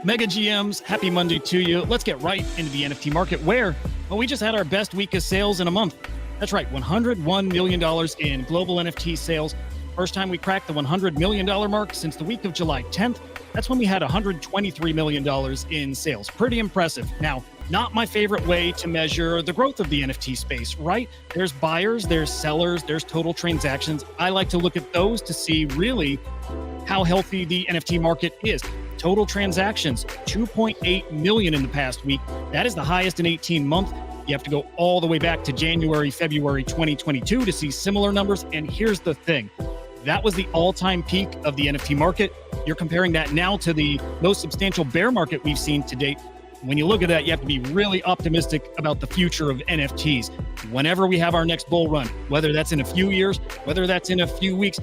Mega GMs, happy Monday to you. Let's get right into the NFT market where, well, we just had our best week of sales in a month. That's right, $101 million in global NFT sales. First time we cracked the $100 million mark since the week of July 10th. That's when we had $123 million in sales. Pretty impressive. Now, not my favorite way to measure the growth of the NFT space, right? There's buyers, there's sellers, there's total transactions. I like to look at those to see really how healthy the NFT market is. Total transactions, 2.8 million in the past week. That is the highest in 18 months. You have to go all the way back to January, February 2022 to see similar numbers. And here's the thing. That was the all-time peak of the NFT market. You're comparing that now to the most substantial bear market we've seen to date. When you look at that, you have to be really optimistic about the future of NFTs. Whenever we have our next bull run, whether that's in a few years, whether that's in a few weeks,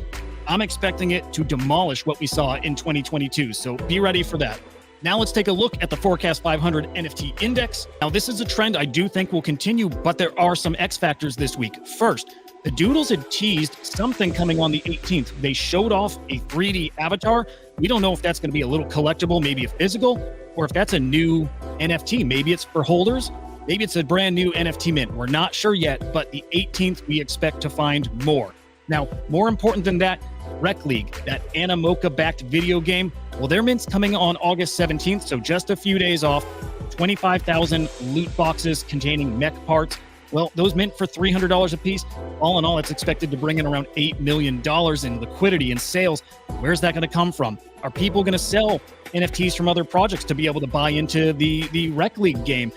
I'm expecting it to demolish what we saw in 2022. So be ready for that. Now let's take a look at the Forkast 500 NFT Index. Now this is a trend I do think will continue, but there are some X factors this week. First, the Doodles had teased something coming on the 18th. They showed off a 3D avatar. We don't know if that's going to be a little collectible, maybe a physical, or if that's a new NFT. Maybe it's for holders. Maybe it's a brand new NFT mint. We're not sure yet, but the 18th, we expect to find more. Now, more important than that, Rec League, that Animoca-backed video game, well, their mint's coming on August 17th, so just a few days off. 25,000 loot boxes containing mech parts. Well, those mint for $300 a piece. All in all, it's expected to bring in around $8 million in liquidity and sales. Where's that going to come from? Are people going to sell NFTs from other projects to be able to buy into the Rec League game?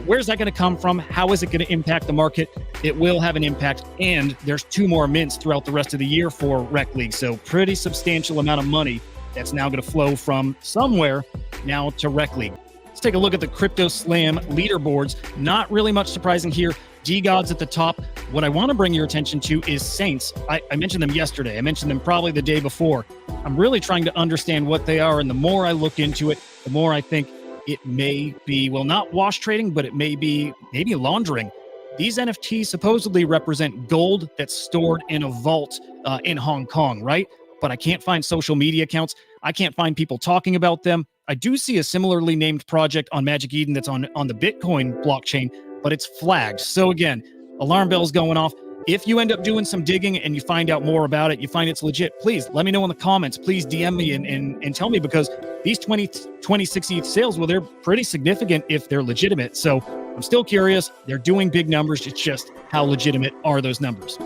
Where's that going to come from? How is it going to impact the market? It will have an impact, and there's 2 more mints throughout the rest of the year for Rec League, so pretty substantial amount of money that's now going to flow from somewhere now to Rec League. Let's take a look at the CryptoSlam leaderboards. Not really much surprising here. D-Gods at the top. What I want to bring your attention to is Saints. I mentioned them yesterday. I mentioned them probably the day before. I'm really trying to understand what they are, and the more I look into it, the more I think it may be, well, not wash trading, but it may be maybe laundering. These NFTs supposedly represent gold that's stored in a vault in Hong Kong, right? But I can't find social media accounts. I can't find people talking about them. I do see a similarly named project on Magic Eden that's on the Bitcoin blockchain, but it's flagged. So again, alarm bells going off. If you end up doing some digging and you find out more about it, you find it's legit, please let me know in the comments. Please DM me and tell me, because these 2026 ETH sales, well, they're pretty significant if they're legitimate. So I'm still curious. They're doing big numbers. It's just how legitimate are those numbers?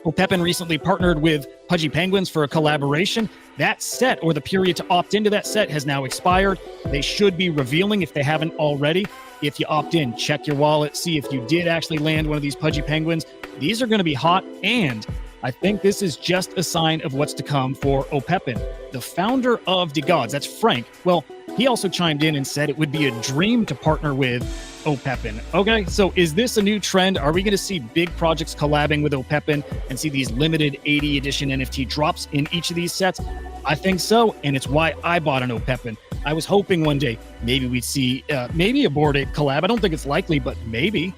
Opepen recently partnered with Pudgy Penguins for a collaboration. That set, or the period to opt into that set, has now expired. They should be revealing if they haven't already. If you opt in, check your wallet, see if you did actually land one of these Pudgy Penguins. These are going to be hot, and I think this is just a sign of what's to come for Opepen. The founder of D-Gods, that's Frank, well, he also chimed in and said it would be a dream to partner with Opepen. Okay, so is this a new trend? Are we going to see big projects collabing with Opepen and see these limited 80 edition NFT drops in each of these sets? I think so, and it's why I bought an Opepen. I was hoping one day maybe we'd see maybe a Bored Ape collab. I don't think it's likely, but maybe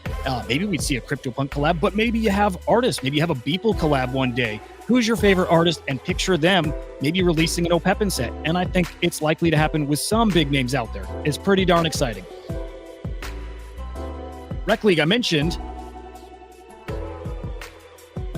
we'd see a CryptoPunk collab. But maybe you have artists. Maybe you have a Beeple collab one day. Who's your favorite artist? And picture them maybe releasing an Opepen set. And I think it's likely to happen with some big names out there. It's pretty darn exciting. Rec League, I mentioned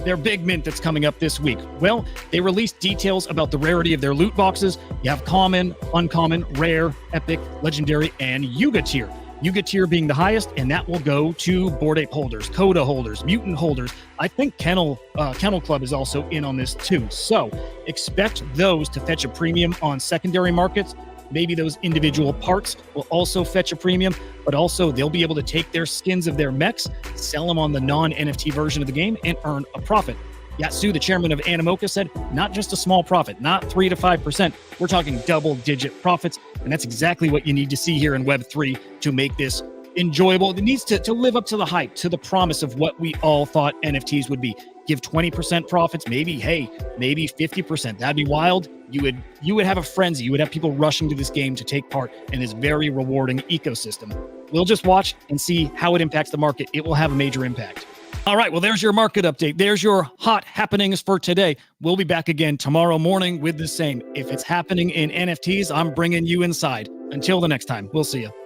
their big mint that's coming up this week. Well, they released details about the rarity of their loot boxes. You have common, uncommon, rare, epic, legendary, and Yuga tier. Yuga tier being the highest, and that will go to Bored Ape holders, Coda holders, Mutant holders. I think Kennel Club is also in on this too. So expect those to fetch a premium on secondary markets. Maybe those individual parts will also fetch a premium, but also they'll be able to take their skins of their mechs, sell them on the non-NFT version of the game, and earn a profit. Yatsu, the chairman of Animoca, said not just a small profit, not 3 to 5%. We're talking double-digit profits, and that's exactly what you need to see here in Web3 to make this enjoyable. It needs to live up to the hype, to the promise of what we all thought NFTs would be. Give 20% profits, maybe 50%. That'd be wild. You would have a frenzy. You would have people rushing to this game to take part in this very rewarding ecosystem. We'll just watch and see how it impacts the market. It will have a major impact. All right, well, there's your market update. There's your hot happenings for today. We'll be back again tomorrow morning with the same. If it's happening in NFTs, I'm bringing you inside. Until the next time, we'll see you.